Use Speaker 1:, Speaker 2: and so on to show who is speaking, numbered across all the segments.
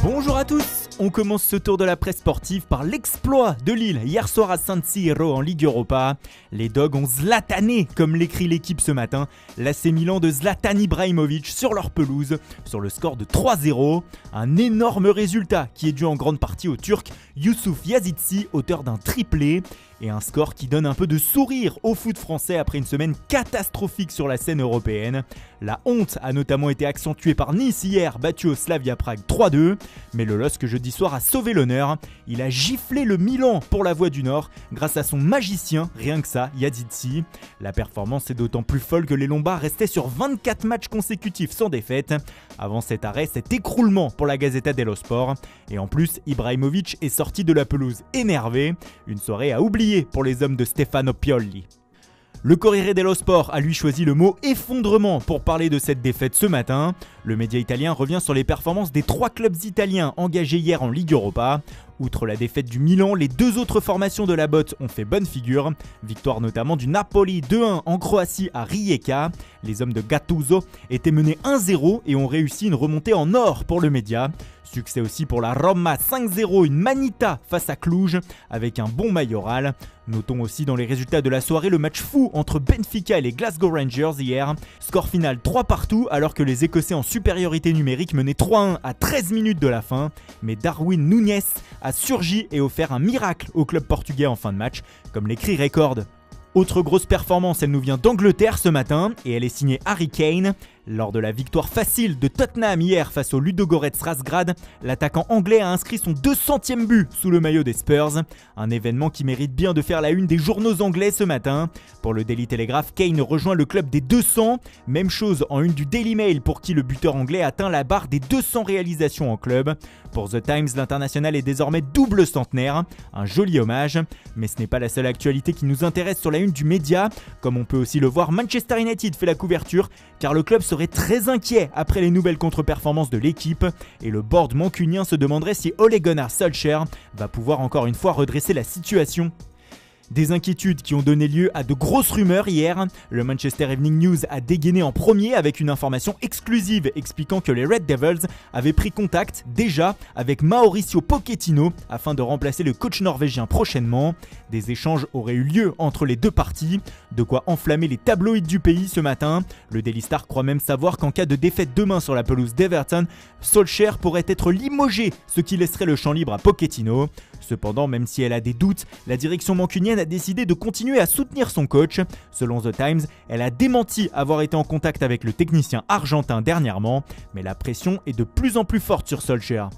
Speaker 1: Bonjour à tous, on commence ce tour de la presse sportive par l'exploit de Lille hier soir à San Siro en Ligue Europa. Les Dogs ont zlatané, comme l'écrit l'équipe ce matin, l'AC Milan de Zlatan Ibrahimovic sur leur pelouse, sur le score de 3-0. Un énorme résultat qui est dû en grande partie au Turc Youssouf Yazidzi, auteur d'un triplé. Et un score qui donne un peu de sourire au foot français après une semaine catastrophique sur la scène européenne. La honte a notamment été accentuée par Nice hier, battu au Slavia Prague 3-2. Mais le LOSC jeudi soir a sauvé l'honneur. Il a giflé le Milan pour la Voix du Nord grâce à son magicien, rien que ça, Yazidzi. La performance est d'autant plus folle que les Lombards restaient sur 24 matchs consécutifs sans défaite. Avant cet arrêt, cet écroulement pour la Gazzetta dello Sport. Et en plus, Ibrahimovic est sorti de la pelouse énervé. Une soirée à oublier pour les hommes de Stefano Pioli. Le Corriere dello Sport a lui choisi le mot effondrement pour parler de cette défaite ce matin. Le média italien revient sur les performances des 3 clubs italiens engagés hier en Ligue Europa. Outre la défaite du Milan, les 2 autres formations de la botte ont fait bonne figure. Victoire notamment du Napoli 2-1 en Croatie à Rijeka. Les hommes de Gattuso étaient menés 1-0 et ont réussi une remontée en or pour le média. Succès aussi pour la Roma 5-0, une manita face à Cluj avec un bon Mayoral. Notons aussi dans les résultats de la soirée le match fou entre Benfica et les Glasgow Rangers hier. Score final 3-partout alors que les Écossais en supériorité numérique menaient 3-1 à 13 minutes de la fin. Mais Darwin Núñez a surgi et offert un miracle au club portugais en fin de match, comme l'écrit Record. Autre grosse performance, elle nous vient d'Angleterre ce matin et elle est signée Harry Kane. Lors de la victoire facile de Tottenham hier face au Ludogorets Razgrad, l'attaquant anglais a inscrit son 200e but sous le maillot des Spurs. Un événement qui mérite bien de faire la une des journaux anglais ce matin. Pour le Daily Telegraph, Kane rejoint le club des 200. Même chose en une du Daily Mail pour qui le buteur anglais atteint la barre des 200 réalisations en club. Pour The Times, l'international est désormais double centenaire. Un joli hommage. Mais ce n'est pas la seule actualité qui nous intéresse sur la une du média. Comme on peut aussi le voir, Manchester United fait la couverture car le club serait très inquiet après les nouvelles contre-performances de l'équipe et le board mancunien se demanderait si Ole Gunnar Solskjaer va pouvoir encore une fois redresser la situation. Des inquiétudes qui ont donné lieu à de grosses rumeurs hier. Le Manchester Evening News a dégainé en premier avec une information exclusive expliquant que les Red Devils avaient pris contact déjà avec Mauricio Pochettino afin de remplacer le coach norvégien prochainement. Des échanges auraient eu lieu entre les deux parties, de quoi enflammer les tabloïds du pays ce matin. Le Daily Star croit même savoir qu'en cas de défaite demain sur la pelouse d'Everton, Solskjaer pourrait être limogé, ce qui laisserait le champ libre à Pochettino. Cependant, même si elle a des doutes, la direction mancunienne a décidé de continuer à soutenir son coach. Selon The Times, elle a démenti avoir été en contact avec le technicien argentin dernièrement, mais la pression est de plus en plus forte sur Solskjaer.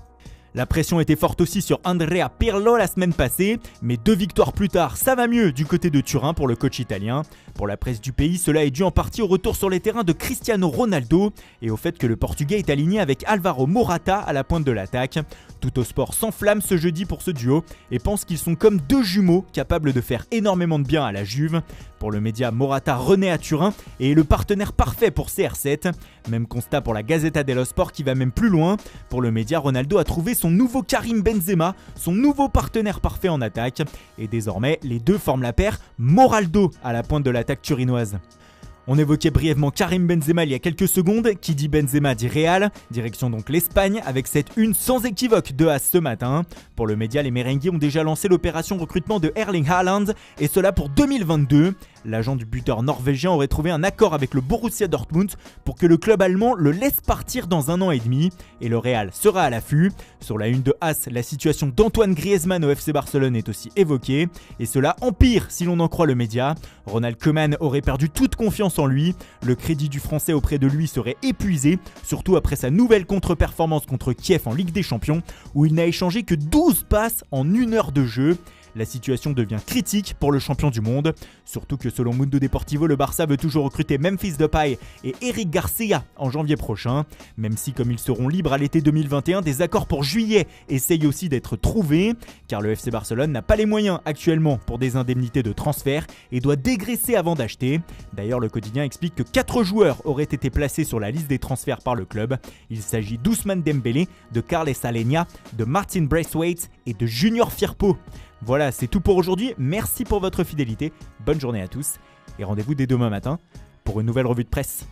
Speaker 1: La pression était forte aussi sur Andrea Pirlo la semaine passée, mais 2 victoires plus tard, ça va mieux du côté de Turin pour le coach italien. Pour la presse du pays, cela est dû en partie au retour sur les terrains de Cristiano Ronaldo et au fait que le Portugais est aligné avec Alvaro Morata à la pointe de l'attaque. Tuttosport s'enflamme ce jeudi pour ce duo et pense qu'ils sont comme 2 jumeaux capables de faire énormément de bien à la Juve. Pour le média, Morata renaît à Turin et est le partenaire parfait pour CR7. Même constat pour la Gazzetta dello Sport qui va même plus loin. Pour le média, Ronaldo a trouvé son nouveau Karim Benzema, son nouveau partenaire parfait en attaque. Et désormais, les deux forment la paire Moraldo à la pointe de l'attaque turinoise. On évoquait brièvement Karim Benzema il y a quelques secondes, qui dit Benzema dit Real, direction donc l'Espagne avec cette une sans équivoque de As ce matin. Pour le média, les merengues ont déjà lancé l'opération recrutement de Erling Haaland et cela pour 2022. L'agent du buteur norvégien aurait trouvé un accord avec le Borussia Dortmund pour que le club allemand le laisse partir dans 1 an et demi et le Real sera à l'affût. Sur la une de As, la situation d'Antoine Griezmann au FC Barcelone est aussi évoquée et cela empire si l'on en croit le média. Ronald Koeman aurait perdu toute confiance en lui, le crédit du français auprès de lui serait épuisé, surtout après sa nouvelle contre-performance contre Kiev en Ligue des Champions où il n'a échangé que 12 passes en 1 heure de jeu. La situation devient critique pour le champion du monde, surtout que selon Mundo Deportivo, le Barça veut toujours recruter Memphis Depay et Eric Garcia en janvier prochain, même si comme ils seront libres à l'été 2021, des accords pour juillet essayent aussi d'être trouvés, car le FC Barcelone n'a pas les moyens actuellement pour des indemnités de transfert et doit dégraisser avant d'acheter. D'ailleurs, le quotidien explique que 4 joueurs auraient été placés sur la liste des transferts par le club. Il s'agit d'Ousmane Dembélé, de Carles Alenia, de Martin Braithwaite et de Junior Firpo. Voilà, c'est tout pour aujourd'hui. Merci pour votre fidélité. Bonne journée à tous et rendez-vous dès demain matin pour une nouvelle revue de presse.